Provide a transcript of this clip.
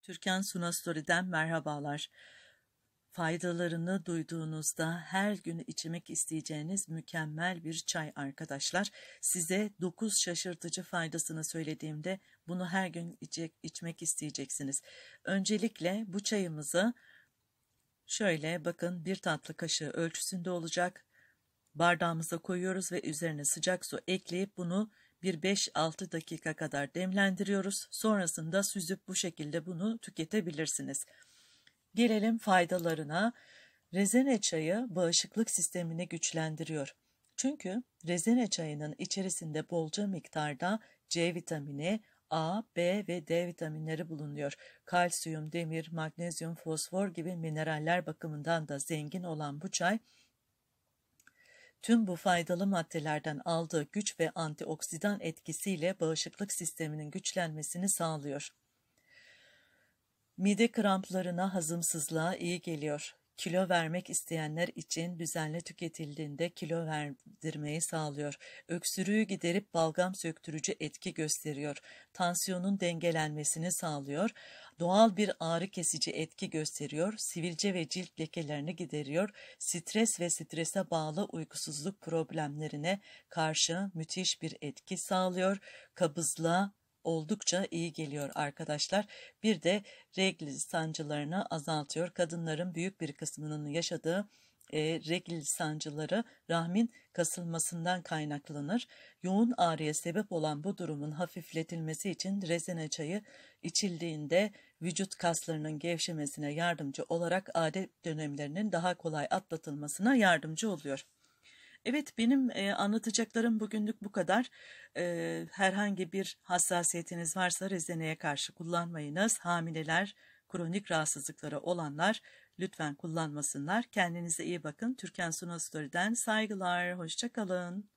Türkan Suna Story'den merhabalar. Faydalarını duyduğunuzda her gün içmek isteyeceğiniz mükemmel bir çay arkadaşlar. Size 9 şaşırtıcı faydasını söylediğimde bunu her gün içmek isteyeceksiniz. Öncelikle bu çayımızı şöyle bakın, bir tatlı kaşığı ölçüsünde olacak. Bardağımıza koyuyoruz ve üzerine sıcak su ekleyip bunu bir 5-6 dakika kadar demlendiriyoruz. Sonrasında süzüp bu şekilde bunu tüketebilirsiniz. Gelelim faydalarına. Rezene çayı bağışıklık sistemini güçlendiriyor. Çünkü rezene çayının içerisinde bolca miktarda C vitamini, A, B ve D vitaminleri bulunuyor. Kalsiyum, demir, magnezyum, fosfor gibi mineraller bakımından da zengin olan bu çay, tüm bu faydalı maddelerden aldığı güç ve antioksidan etkisiyle bağışıklık sisteminin güçlenmesini sağlıyor. Mide kramplarına, hazımsızlığa iyi geliyor. Kilo vermek isteyenler için düzenli tüketildiğinde kilo verdirmeyi sağlıyor. Öksürüğü giderip balgam söktürücü etki gösteriyor. Tansiyonun dengelenmesini sağlıyor. Doğal bir ağrı kesici etki gösteriyor. Sivilce ve cilt lekelerini gideriyor. Stres ve strese bağlı uykusuzluk problemlerine karşı müthiş bir etki sağlıyor. Kabızlığa oldukça iyi geliyor arkadaşlar. Bir de regl sancılarını azaltıyor. Kadınların büyük bir kısmının yaşadığı regl sancıları rahmin kasılmasından kaynaklanır. Yoğun ağrıya sebep olan bu durumun hafifletilmesi için rezene çayı içildiğinde vücut kaslarının gevşemesine yardımcı olarak adet dönemlerinin daha kolay atlatılmasına yardımcı oluyor. Evet, benim anlatacaklarım bugünlük bu kadar. Herhangi bir hassasiyetiniz varsa rezeneye karşı kullanmayınız. Hamileler, kronik rahatsızlıkları olanlar lütfen kullanmasınlar. Kendinize iyi bakın. Türkan Suna Story'den saygılar. Hoşça kalın.